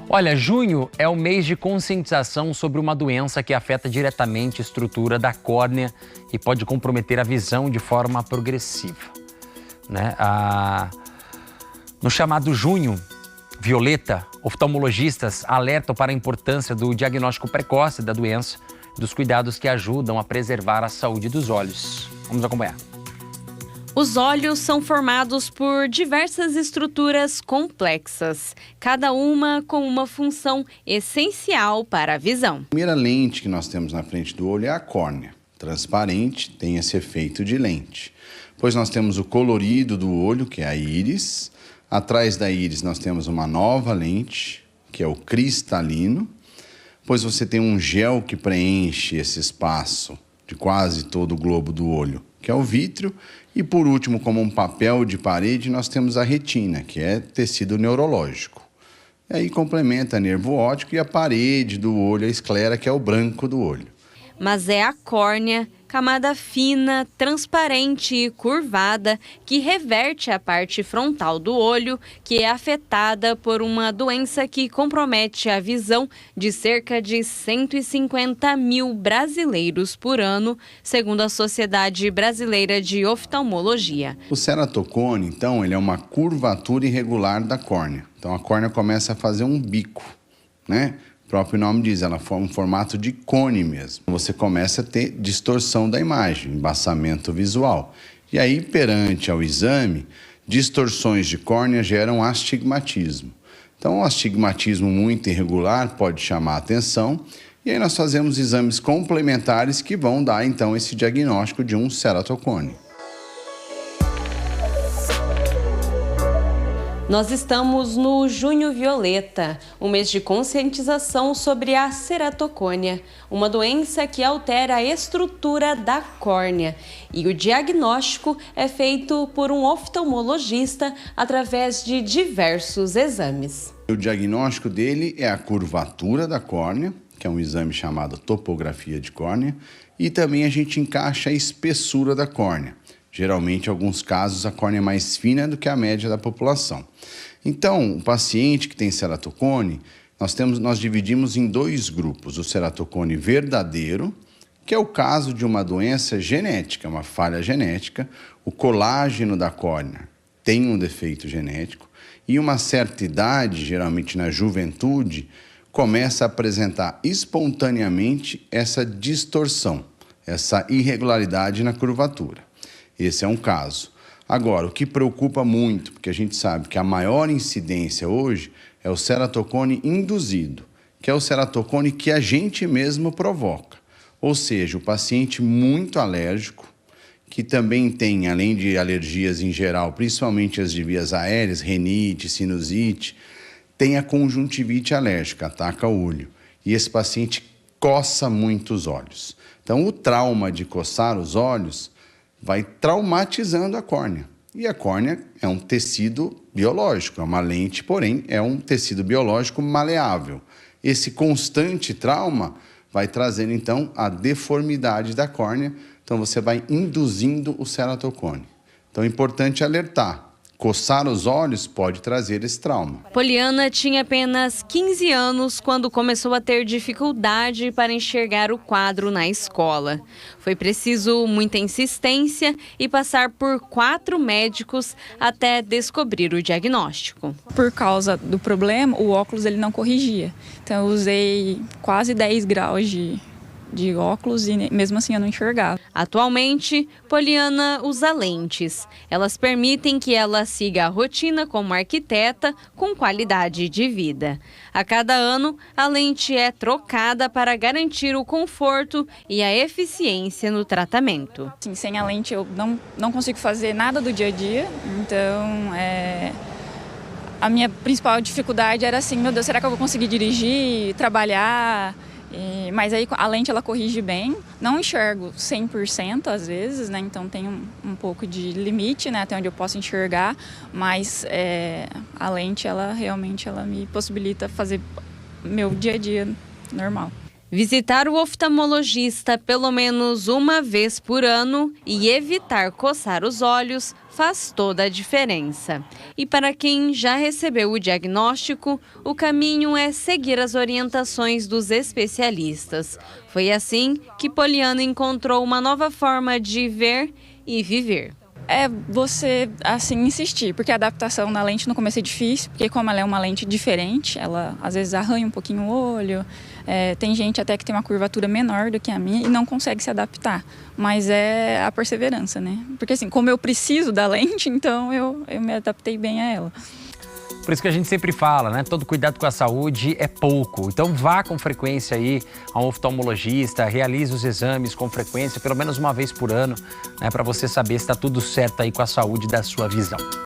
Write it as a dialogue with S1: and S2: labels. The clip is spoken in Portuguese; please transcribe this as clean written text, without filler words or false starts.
S1: Olha, junho é o mês de conscientização sobre uma doença que afeta diretamente a estrutura da córnea e pode comprometer a visão de forma progressiva, né? No chamado junho violeta, oftalmologistas alertam para a importância do diagnóstico precoce da doença e dos cuidados que ajudam a preservar a saúde dos olhos. Vamos acompanhar.
S2: Os olhos são formados por diversas estruturas complexas, cada uma com uma função essencial para a visão.
S3: A primeira lente que nós temos na frente do olho é a córnea. Transparente, tem esse efeito de lente. Depois nós temos o colorido do olho, que é a íris. Atrás da íris nós temos uma nova lente, que é o cristalino. Depois você tem um gel que preenche esse espaço de quase todo o globo do olho, que é o vítreo. E por último, como um papel de parede, nós temos a retina, que é tecido neurológico. E aí complementa nervo óptico e a parede do olho, a esclera, que é o branco do olho.
S2: Mas é a córnea, camada fina, transparente e curvada, que reverte a parte frontal do olho, que é afetada por uma doença que compromete a visão de cerca de 150 mil brasileiros por ano, segundo a Sociedade Brasileira de Oftalmologia.
S3: O ceratocone, então, ele é uma curvatura irregular da córnea. Então, a córnea começa a fazer um bico, né? O próprio nome diz, ela forma um formato de cone mesmo. Você começa a ter distorção da imagem, embaçamento visual. E aí, perante ao exame, distorções de córnea geram astigmatismo. Então, o astigmatismo muito irregular pode chamar a atenção. E aí nós fazemos exames complementares que vão dar, então, esse diagnóstico de um ceratocone.
S2: Nós estamos no Junho Violeta, um mês de conscientização sobre a ceratocônia, uma doença que altera a estrutura da córnea. E o diagnóstico é feito por um oftalmologista através de diversos exames.
S3: O diagnóstico dele é a curvatura da córnea, que é um exame chamado topografia de córnea, e também a gente encaixa a espessura da córnea. Geralmente, em alguns casos, a córnea é mais fina do que a média da população. Então, o paciente que tem ceratocone, nós dividimos em dois grupos. O ceratocone verdadeiro, que é o caso de uma doença genética, uma falha genética. O colágeno da córnea tem um defeito genético. E uma certa idade, geralmente na juventude, começa a apresentar espontaneamente essa distorção, essa irregularidade na curvatura. Esse é um caso. Agora, o que preocupa muito, porque a gente sabe que a maior incidência hoje é o ceratocone induzido, que é o ceratocone que a gente mesmo provoca. Ou seja, o paciente muito alérgico, que também tem, além de alergias em geral, principalmente as de vias aéreas, rinite, sinusite, tem a conjuntivite alérgica, ataca o olho. E esse paciente coça muito os olhos. Então, o trauma de coçar os olhos vai traumatizando a córnea. E a córnea é um tecido biológico, é uma lente, porém é um tecido biológico maleável. Esse constante trauma vai trazendo, então, a deformidade da córnea, então você vai induzindo o ceratocone. Então é importante alertar. Coçar os olhos pode trazer esse trauma.
S2: Poliana tinha apenas 15 anos quando começou a ter dificuldade para enxergar o quadro na escola. Foi preciso muita insistência e passar por 4 médicos até descobrir o diagnóstico.
S4: Por causa do problema, o óculos ele não corrigia. Então eu usei quase 10 graus de óculos e mesmo assim eu não enxergava.
S2: Atualmente, Poliana usa lentes. Elas permitem que ela siga a rotina como arquiteta com qualidade de vida. A cada ano, a lente é trocada para garantir o conforto e a eficiência no tratamento.
S4: Assim, sem a lente eu não consigo fazer nada do dia a dia, então a minha principal dificuldade era assim, meu Deus, será que eu vou conseguir dirigir, trabalhar? Mas aí a lente ela corrige bem, não enxergo 100% às vezes, né? Então tem um pouco de limite, né? Até onde eu posso enxergar, mas a lente ela realmente me possibilita fazer meu dia a dia normal.
S2: Visitar o oftalmologista pelo menos uma vez por ano e evitar coçar os olhos faz toda a diferença. E para quem já recebeu o diagnóstico, o caminho é seguir as orientações dos especialistas. Foi assim que Poliana encontrou uma nova forma de ver e viver.
S4: É você, assim, insistir, porque a adaptação na lente no começo é difícil, porque como ela é uma lente diferente, ela às vezes arranha um pouquinho o olho, tem gente até que tem uma curvatura menor do que a minha e não consegue se adaptar, mas é a perseverança, né? Porque assim, como eu preciso da lente, então eu me adaptei bem a ela.
S1: Por isso que a gente sempre fala, né? Todo cuidado com a saúde é pouco. Então vá com frequência aí a um oftalmologista, realize os exames com frequência, pelo menos uma vez por ano, né? Para você saber se está tudo certo aí com a saúde da sua visão.